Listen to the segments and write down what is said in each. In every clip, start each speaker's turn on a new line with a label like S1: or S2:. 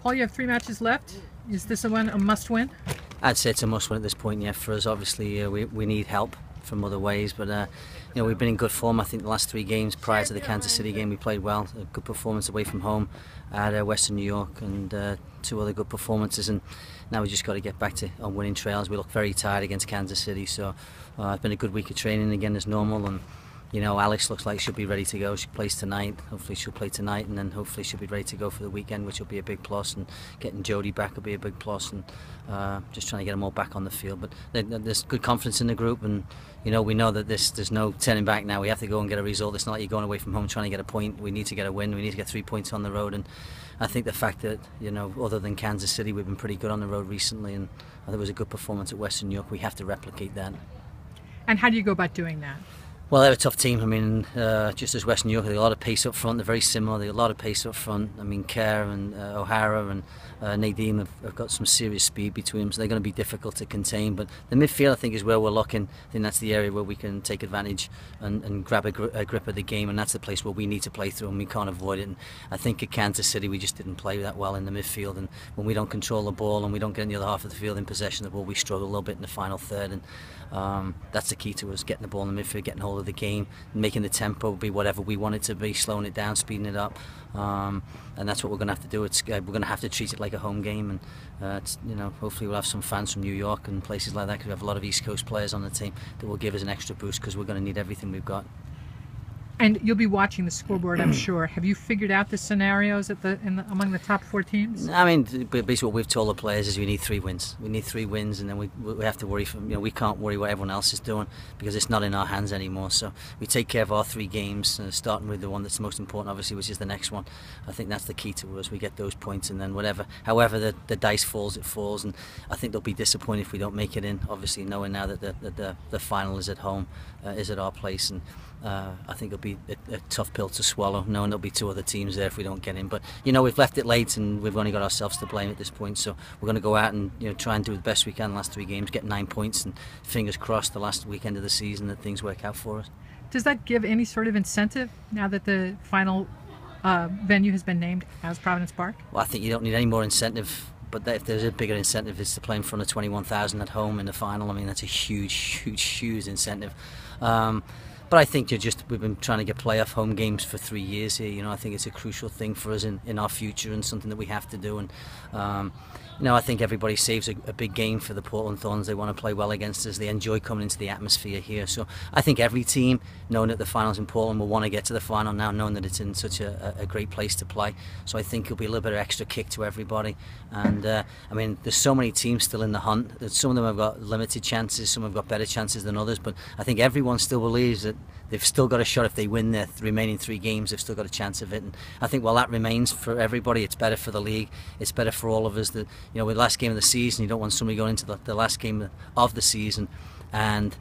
S1: Paul, you have 3 matches left. Is this a must-win?
S2: I'd say it's a must-win at this point. Yeah, for us, obviously, we need help from other ways, but you know, we've been in good form. I think the last 3 games prior to the Kansas City game, we played well. A good performance away from home at Western New York, and 2 other good performances. And now we just got to get back to on winning trails. We look very tired against Kansas City, so it's been a good week of training again as normal. And you know, Alice looks like she'll be ready to go. She plays tonight. Hopefully she'll play tonight, and then hopefully she'll be ready to go for the weekend, which will be a big plus. And getting Jodie back will be a big plus. And just trying to get them all back on the field. But there's good confidence in the group, and you know, we know that there's no turning back now. We have to go and get a result. It's not like you're going away from home trying to get a point. We need to get a win. We need to get 3 points on the road. And I think the fact that, you know, other than Kansas City, we've been pretty good on the road recently, and I think it was a good performance at Western New York. We have to replicate that.
S1: And how do you go about doing that?
S2: Well, they're a tough team. I mean, just as Western New York, they've got a lot of pace up front. They're very similar. They've got a lot of pace up front. I mean, Kerr and O'Hara and Nadine have got some serious speed between them, so they're going to be difficult to contain. But the midfield, I think, is where we're looking. I think that's the area where we can take advantage and grab a grip of the game, and that's the place where we need to play through, and we can't avoid it. And I think at Kansas City, we just didn't play that well in the midfield, and when we don't control the ball and we don't get in the other half of the field in possession of the ball, we struggle a little bit in the final third. And that's the key to us, getting the ball in the midfield, getting hold of the game, making the tempo be whatever we want it to be, slowing it down, speeding it up, and that's what we're going to have to do. We're going to have to treat it like a home game, and it's, you know, hopefully we'll have some fans from New York and places like that, because we have a lot of East Coast players on the team that will give us an extra boost, because we're going to need everything we've got.
S1: And you'll be watching the scoreboard, I'm sure. Have you figured out the scenarios among the top 4 teams?
S2: I mean, basically what we've told the players is we need 3 wins. We need 3 wins, and then we have to worry. You know, we can't worry what everyone else is doing, because it's not in our hands anymore. So we take care of our 3 games, starting with the one that's most important, obviously, which is the next one. I think that's the key to us. We get those points, and then however the dice falls, it falls. And I think they'll be disappointed if we don't make it in. Obviously, knowing now that the final is at home, is at our place, and I think it'll be a tough pill to swallow, knowing there'll be 2 other teams there if we don't get in. But you know, we've left it late, and we've only got ourselves to blame at this point. So we're going to go out and, you know, try and do the best we can the last 3 games, get 9 points, and fingers crossed the last weekend of the season that things work out for us.
S1: Does that give any sort of incentive now that the final venue has been named as Providence Park?
S2: Well, I think you don't need any more incentive. But if there's a bigger incentive, it's to play in front of 21,000 at home in the final. I mean, that's a huge incentive. But I think we've been trying to get playoff home games for 3 years here. You know, I think it's a crucial thing for us in our future, and something that we have to do. And you know, I think everybody saves a big game for the Portland Thorns. They want to play well against us. They enjoy coming into the atmosphere here. So I think every team, knowing that the final's in Portland, will want to get to the final now, knowing that it's in such a great place to play. So I think it'll be a little bit of extra kick to everybody. And I mean, there's so many teams still in the hunt. Some of them have got limited chances, some have got better chances than others. But I think everyone still believes that they've still got a shot. If they win their remaining 3 games, they've still got a chance of it. And I think while that remains for everybody, it's better for the league. It's better for all of us. That, you know, with the last game of the season, you don't want somebody going into the last game of the season and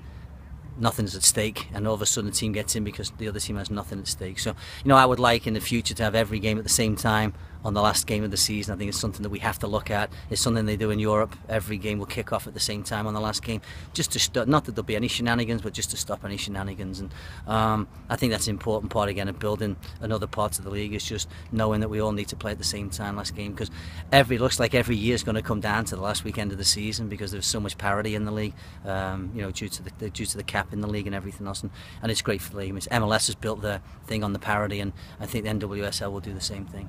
S2: nothing's at stake, and all of a sudden the team gets in because the other team has nothing at stake. So, you know, I would like in the future to have every game at the same time on the last game of the season. I think it's something that we have to look at. It's something they do in Europe. Every game will kick off at the same time on the last game, just to not that there'll be any shenanigans, but just to stop any shenanigans. And I think that's an important part again of building another part of the league, is just knowing that we all need to play at the same time last game, because looks like every year is going to come down to the last weekend of the season, because there's so much parity in the league, you know, due to the cap in the league and everything else, and it's great for the league. I mean, MLS has built their thing on the parity, and I think the NWSL will do the same thing.